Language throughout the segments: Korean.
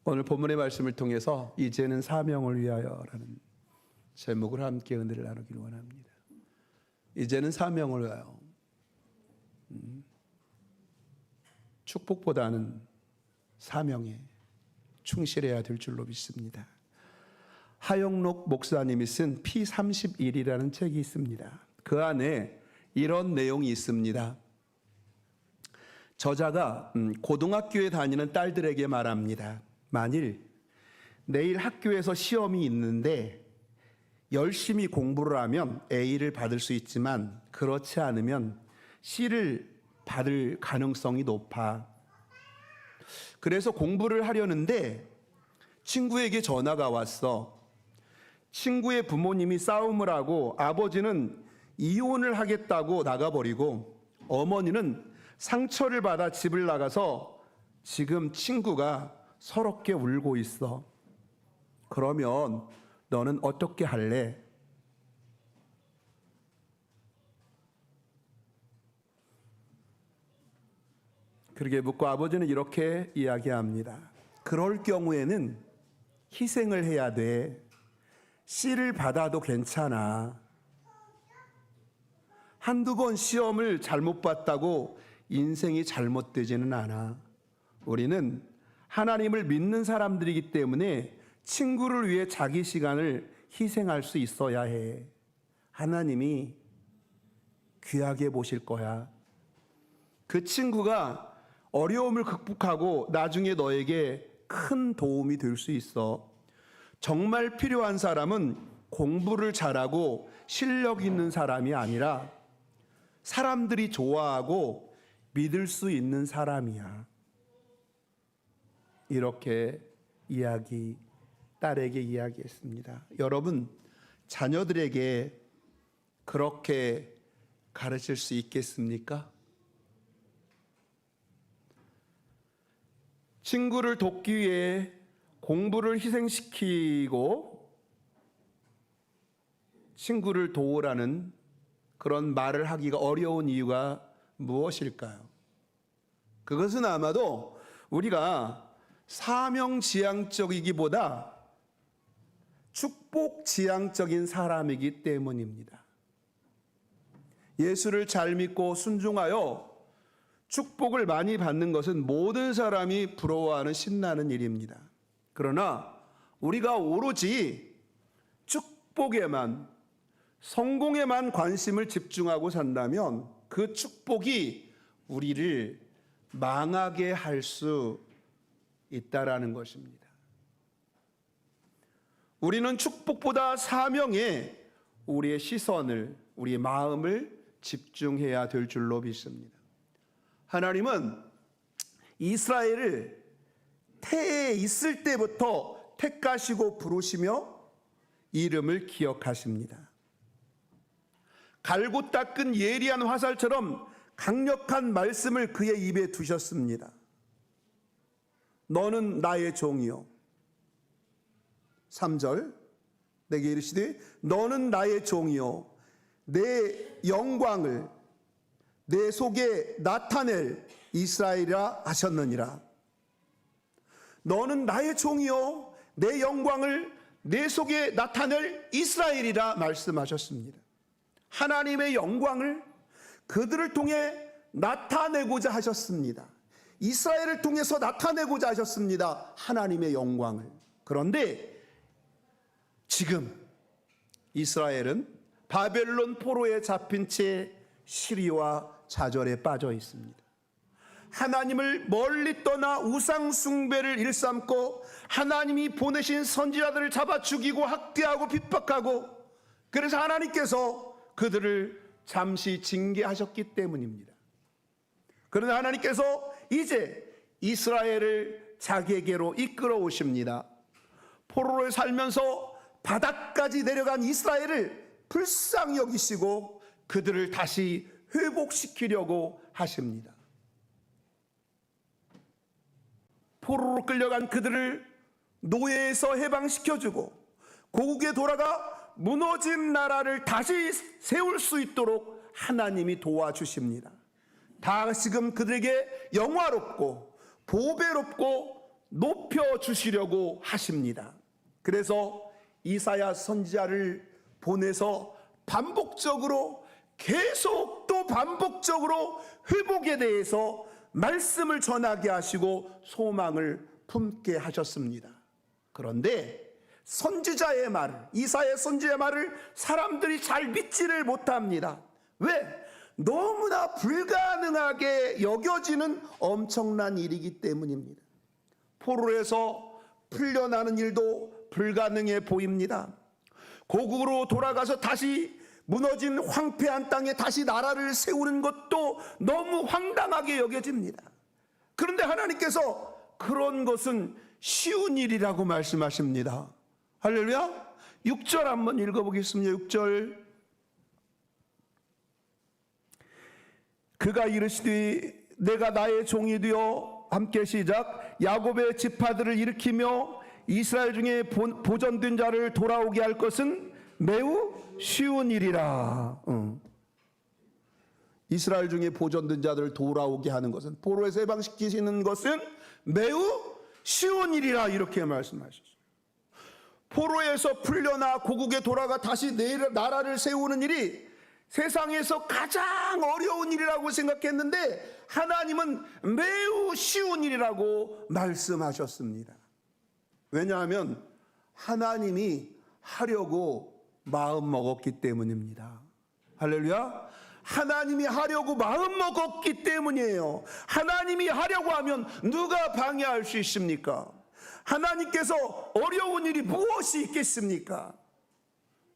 오늘 본문의 말씀을 통해서 이제는 사명을 위하여라는 제목을 함께 은혜를 나누기를 원합니다. 이제는 사명을 위하여. 축복보다는 사명에 충실해야 될 줄로 믿습니다. 하영록 목사님이 쓴 P31이라는 책이 있습니다. 그 안에 이런 내용이 있습니다. 저자가 고등학교에 다니는 딸들에게 말합니다. 만일 내일 학교에서 시험이 있는데 열심히 공부를 하면 A를 받을 수 있지만 그렇지 않으면 C를 받을 가능성이 높아. 그래서 공부를 하려는데 친구에게 전화가 왔어. 친구의 부모님이 싸움을 하고 아버지는 이혼을 하겠다고 나가버리고 어머니는 상처를 받아 집을 나가서 지금 친구가 서럽게 울고 있어. 그러면 너는 어떻게 할래? 그렇게 묻고 아버지는 이렇게 이야기합니다. 그럴 경우에는 희생을 해야 돼. C를 받아도 괜찮아. 한두 번 시험을 잘못 봤다고 인생이 잘못되지는 않아. 우리는 하나님을 믿는 사람들이기 때문에 친구를 위해 자기 시간을 희생할 수 있어야 해. 하나님이 귀하게 보실 거야. 그 친구가 어려움을 극복하고 나중에 너에게 큰 도움이 될 수 있어. 정말 필요한 사람은 공부를 잘하고 실력 있는 사람이 아니라 사람들이 좋아하고 믿을 수 있는 사람이야. 이렇게 딸에게 이야기했습니다. 여러분, 자녀들에게 그렇게 가르칠 수 있겠습니까? 친구를 돕기 위해 공부를 희생시키고 친구를 도우라는 그런 말을 하기가 어려운 이유가 무엇일까요? 그것은 아마도 우리가 사명지향적이기보다 축복지향적인 사람이기 때문입니다. 예수를 잘 믿고 순종하여 축복을 많이 받는 것은 모든 사람이 부러워하는 신나는 일입니다. 그러나 우리가 오로지 축복에만, 성공에만 관심을 집중하고 산다면 그 축복이 우리를 망하게 할 수 있다라는 것입니다. 우리는 축복보다 사명에 우리의 시선을, 우리의 마음을 집중해야 될 줄로 믿습니다. 하나님은 이스라엘을 태에 있을 때부터 택하시고 부르시며 이름을 기억하십니다. 갈고 닦은 예리한 화살처럼 강력한 말씀을 그의 입에 두셨습니다. 너는 나의 종이요. 3절 내게 이르시되 너는 나의 종이요 내 영광을 내 속에 나타낼 이스라엘이라 하셨느니라. 너는 나의 종이요 내 영광을 내 속에 나타낼 이스라엘이라 말씀하셨습니다. 하나님의 영광을 그들을 통해 나타내고자 하셨습니다. 이스라엘을 통해서 나타내고자 하셨습니다. 하나님의 영광을. 그런데 지금 이스라엘은 바벨론 포로에 잡힌 채 시리와 좌절에 빠져 있습니다. 하나님을 멀리 떠나 우상 숭배를 일삼고 하나님이 보내신 선지자들을 잡아 죽이고 학대하고 핍박하고, 그래서 하나님께서 그들을 잠시 징계하셨기 때문입니다. 그러나 하나님께서 이제 이스라엘을 자기에게로 이끌어 오십니다. 포로로 살면서 바닥까지 내려간 이스라엘을 불쌍히 여기시고 그들을 다시 회복시키려고 하십니다. 포로로 끌려간 그들을 노예에서 해방시켜주고 고국에 돌아가 무너진 나라를 다시 세울 수 있도록 하나님이 도와주십니다. 다시금 그들에게 영화롭고 보배롭고 높여주시려고 하십니다. 그래서 이사야 선지자를 보내서 반복적으로 계속 또 반복적으로 회복에 대해서 말씀을 전하게 하시고 소망을 품게 하셨습니다. 그런데 선지자의 말을, 이사야 선지자의 말을 사람들이 잘 믿지를 못합니다. 왜? 너무나 불가능하게 여겨지는 엄청난 일이기 때문입니다. 포로에서 풀려나는 일도 불가능해 보입니다. 고국으로 돌아가서 다시 무너진 황폐한 땅에 다시 나라를 세우는 것도 너무 황당하게 여겨집니다. 그런데 하나님께서 그런 것은 쉬운 일이라고 말씀하십니다. 할렐루야. 6절 한번 읽어보겠습니다. 6절. 그가 이르시되 내가 나의 종이 되어 함께 시작. 야곱의 지파들을 일으키며 이스라엘 중에 보존된 자를 돌아오게 할 것은 매우 쉬운 일이라. 이스라엘 중에 보존된 자들을 돌아오게 하는 것은, 포로에서 해방시키시는 것은 매우 쉬운 일이라, 이렇게 말씀하셨어요. 포로에서 풀려나 고국에 돌아가 다시 나라를 세우는 일이 세상에서 가장 어려운 일이라고 생각했는데 하나님은 매우 쉬운 일이라고 말씀하셨습니다. 왜냐하면 하나님이 하려고 마음 먹었기 때문입니다. 할렐루야. 하나님이 하려고 마음 먹었기 때문이에요. 하나님이 하려고 하면 누가 방해할 수 있습니까? 하나님께서 어려운 일이 무엇이 있겠습니까?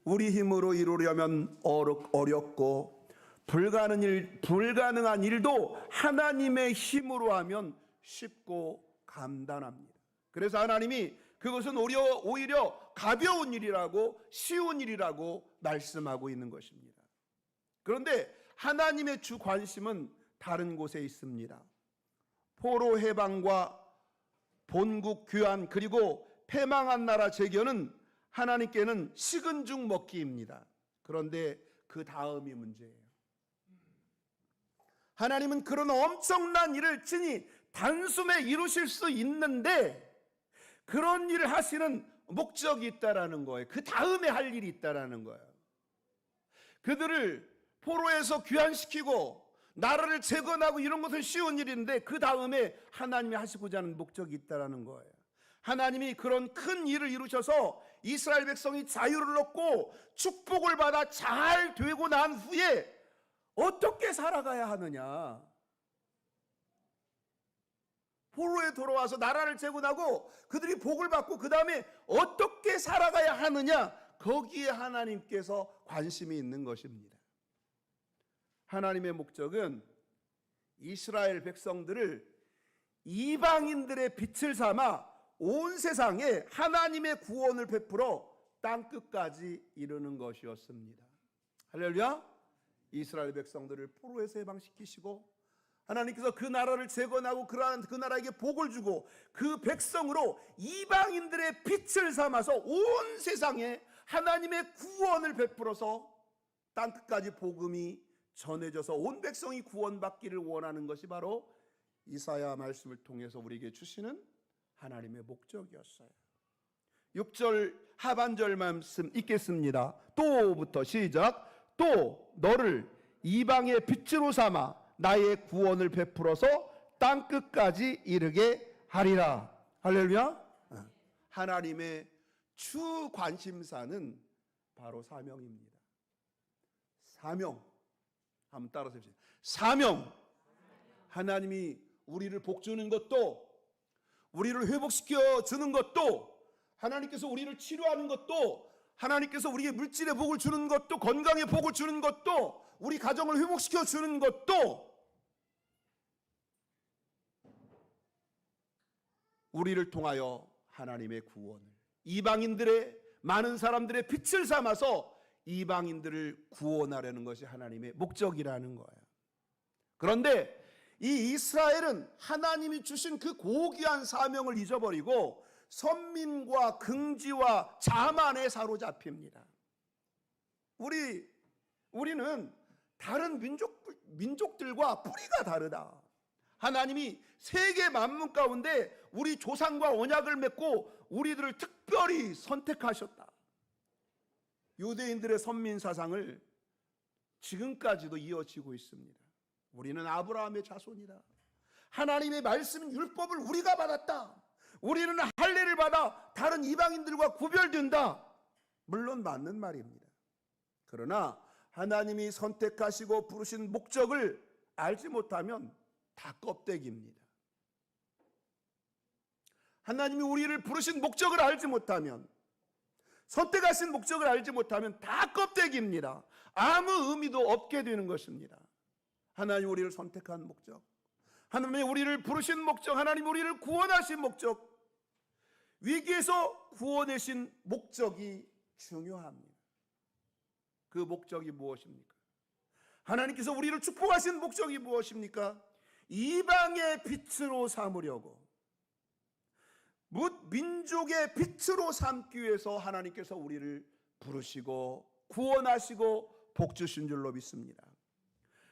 우리 힘으로 이루려면 어렵고 불가능한 일도 하나님의 힘으로 하면 쉽고 간단합니다. 그래서 하나님이 그것은 오히려 가벼운 일이라고, 쉬운 일이라고 말씀하고 있는 것입니다. 그런데 하나님의 주 관심은 다른 곳에 있습니다. 포로 해방과 본국 귀환, 그리고 패망한 나라 재견은 하나님께는 식은 죽 먹기입니다. 그런데 그 다음이 문제예요. 하나님은 그런 엄청난 일을 친히 단숨에 이루실 수 있는데 그런 일을 하시는 목적이 있다라는 거예요. 그 다음에 할 일이 있다라는 거예요. 그들을 포로에서 귀환시키고 나라를 재건하고 이런 것은 쉬운 일인데 그 다음에 하나님이 하시고자 하는 목적이 있다라는 거예요. 하나님이 그런 큰 일을 이루셔서 이스라엘 백성이 자유를 얻고 축복을 받아 잘 되고 난 후에 어떻게 살아가야 하느냐, 포로에 돌아와서 나라를 재건하고 그들이 복을 받고 그 다음에 어떻게 살아가야 하느냐, 거기에 하나님께서 관심이 있는 것입니다. 하나님의 목적은 이스라엘 백성들을 이방인들의 빛을 삼아 온 세상에 하나님의 구원을 베풀어 땅끝까지 이르는 것이었습니다. 할렐루야. 이스라엘 백성들을 포로에서 해방시키시고 하나님께서 그 나라를 재건하고 그 나라에게 복을 주고 그 백성으로 이방인들의 빛을 삼아서 온 세상에 하나님의 구원을 베풀어서 땅끝까지 복음이 전해져서 온 백성이 구원받기를 원하는 것이 바로 이사야 말씀을 통해서 우리에게 주시는 하나님의 목적이었어요. 6절 하반절 말씀 읽겠습니다. 또부터 시작. 또 너를 이방의 빛으로 삼아 나의 구원을 베풀어서 땅끝까지 이르게 하리라. 할렐루야. 하나님의 주 관심사는 바로 사명입니다. 사명. 한번 따라서 해주세요. 사명. 하나님이 우리를 복주는 것도, 우리를 회복시켜 주는 것도, 하나님께서 우리를 치료하는 것도, 하나님께서 우리에게 물질의 복을 주는 것도, 건강의 복을 주는 것도, 우리 가정을 회복시켜 주는 것도 우리를 통하여 하나님의 구원을, 이방인들의 많은 사람들의 빛을 삼아서 이방인들을 구원하려는 것이 하나님의 목적이라는 거예요. 그런데 이 이스라엘은 하나님이 주신 그 고귀한 사명을 잊어버리고 선민과 긍지와 자만에 사로잡힙니다. 우리는 다른 민족들과 뿌리가 다르다. 하나님이 세계 만문 가운데 우리 조상과 언약을 맺고 우리들을 특별히 선택하셨다. 유대인들의 선민 사상을 지금까지도 이어지고 있습니다. 우리는 아브라함의 자손이다. 하나님의 말씀 율법을 우리가 받았다. 우리는 할례를 받아 다른 이방인들과 구별된다. 물론 맞는 말입니다. 그러나 하나님이 선택하시고 부르신 목적을 알지 못하면 다 껍데기입니다. 하나님이 우리를 부르신 목적을 알지 못하면, 선택하신 목적을 알지 못하면 다 껍데기입니다. 아무 의미도 없게 되는 것입니다. 하나님 우리를 선택한 목적, 하나님이 우리를 부르신 목적, 하나님 우리를 구원하신 목적, 위기에서 구원하신 목적이 중요합니다. 그 목적이 무엇입니까? 하나님께서 우리를 축복하신 목적이 무엇입니까? 이방의 빛으로 삼으려고, 뭇 민족의 빛으로 삼기 위해서 하나님께서 우리를 부르시고 구원하시고 복 주신 줄로 믿습니다.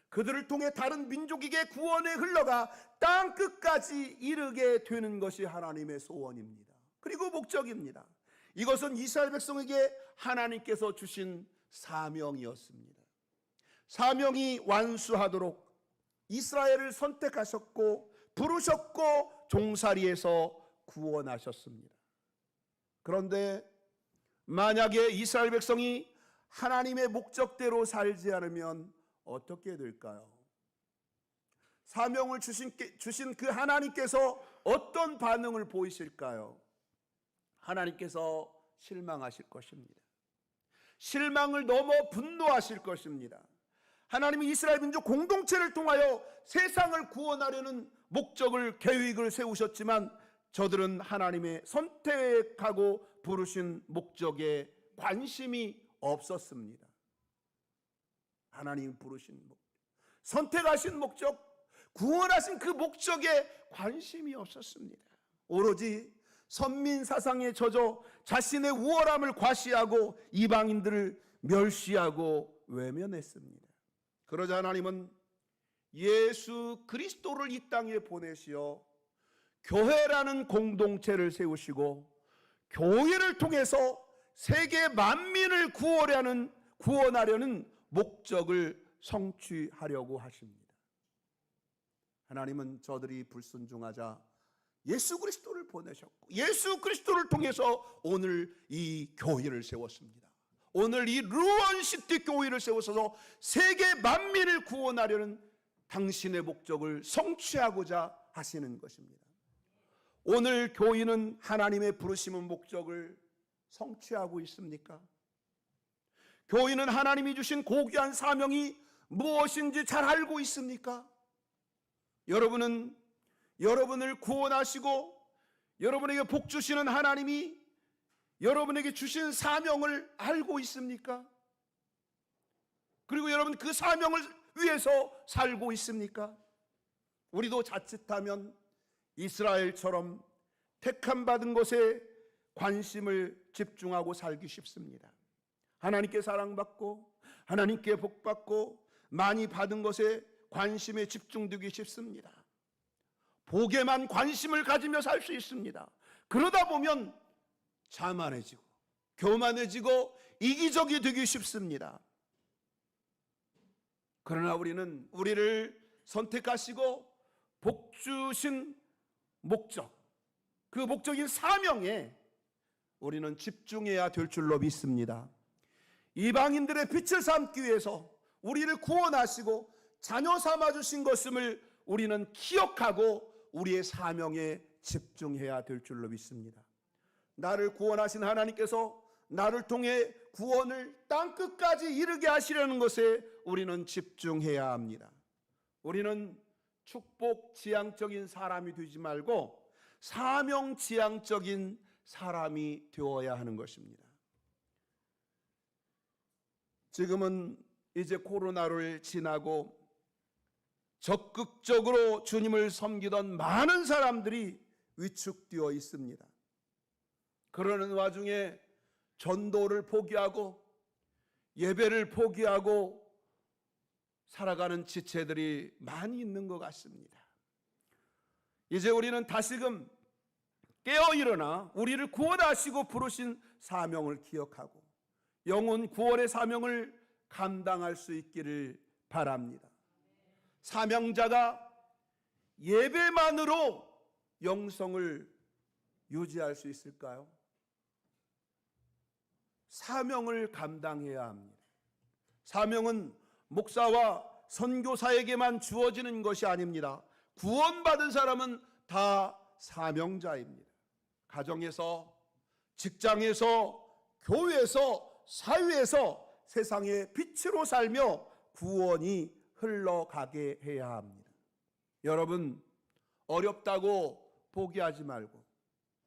그들을 통해 다른 민족에게 구원에 흘러가 땅 끝까지 이르게 되는 것이 하나님의 소원입니다. 그리고 목적입니다. 이것은 이스라엘 백성에게 하나님께서 주신 사명이었습니다. 사명이 완수하도록 이스라엘을 선택하셨고 부르셨고 종살이에서 구원하셨습니다. 그런데 만약에 이스라엘 백성이 하나님의 목적대로 살지 않으면 어떻게 될까요? 사명을 주신 그 하나님께서 어떤 반응을 보이실까요? 하나님께서 실망하실 것입니다. 실망을 넘어 분노하실 것입니다. 하나님이 이스라엘 민족 공동체를 통하여 세상을 구원하려는 목적을, 계획을 세우셨지만 저들은 하나님의 선택하고 부르신 목적에 관심이 없었습니다. 하나님 부르신 목적, 선택하신 목적, 구원하신 그 목적에 관심이 없었습니다. 오로지 선민 사상에 젖어 자신의 우월함을 과시하고 이방인들을 멸시하고 외면했습니다. 그러자 하나님은 예수 그리스도를 이 땅에 보내시어 교회라는 공동체를 세우시고 교회를 통해서 세계 만민을 구원하려는 목적을 성취하려고 하십니다. 하나님은 저들이 불순종하자 예수 그리스도를 보내셨고 예수 그리스도를 통해서 오늘 이 교회를 세웠습니다. 오늘 이 루원시티 교회를 세워서 세계 만민을 구원하려는 당신의 목적을 성취하고자 하시는 것입니다. 오늘 교회는 하나님의 부르심의 목적을 성취하고 있습니까? 교회는 하나님이 주신 고귀한 사명이 무엇인지 잘 알고 있습니까? 여러분은 여러분을 구원하시고 여러분에게 복 주시는 하나님이 여러분에게 주신 사명을 알고 있습니까? 그리고 여러분 그 사명을 위해서 살고 있습니까? 우리도 자칫하면 이스라엘처럼 택함 받은 것에 관심을 집중하고 살기 쉽습니다. 하나님께 사랑받고 하나님께 복받고 많이 받은 것에 관심에 집중되기 쉽습니다. 복에만 관심을 가지며 살 수 있습니다. 그러다 보면 자만해지고 교만해지고 이기적이 되기 쉽습니다. 그러나 우리는 우리를 선택하시고 복 주신 목적, 그 목적인 사명에 우리는 집중해야 될 줄로 믿습니다. 이방인들의 빛을 삼기 위해서 우리를 구원하시고 자녀 삼아주신 것임을 우리는 기억하고 우리의 사명에 집중해야 될 줄로 믿습니다. 나를 구원하신 하나님께서 나를 통해 구원을 땅끝까지 이르게 하시려는 것에 우리는 집중해야 합니다. 우리는 축복 지향적인 사람이 되지 말고 사명 지향적인 사람이 되어야 하는 것입니다. 지금은 이제 코로나를 지나고 적극적으로 주님을 섬기던 많은 사람들이 위축되어 있습니다. 그러는 와중에 전도를 포기하고 예배를 포기하고 살아가는 지체들이 많이 있는 것 같습니다. 이제 우리는 다시금 깨어 일어나 우리를 구원하시고 부르신 사명을 기억하고 영혼 구원의 사명을 감당할 수 있기를 바랍니다. 사명자가 예배만으로 영성을 유지할 수 있을까요? 사명을 감당해야 합니다. 사명은 목사와 선교사에게만 주어지는 것이 아닙니다. 구원받은 사람은 다 사명자입니다. 가정에서, 직장에서, 교회에서, 사회에서 세상의 빛으로 살며 구원이 흘러가게 해야 합니다. 여러분, 어렵다고 포기하지 말고,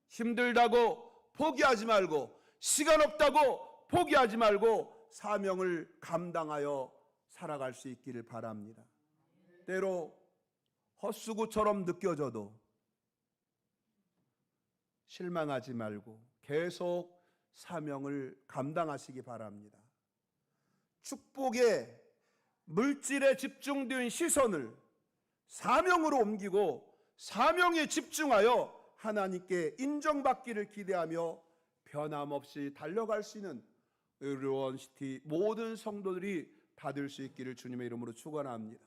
힘들다고 포기하지 말고, 시간 없다고 포기하지 말고 사명을 감당하여 살아갈 수 있기를 바랍니다. 때로 헛수고처럼 느껴져도 실망하지 말고 계속 사명을 감당하시기 바랍니다. 축복에 물질에 집중된 시선을 사명으로 옮기고 사명에 집중하여 하나님께 인정받기를 기대하며 변함없이 달려갈 수 있는 의료원시티 모든 성도들이 받을 수 있기를 주님의 이름으로 축원합니다.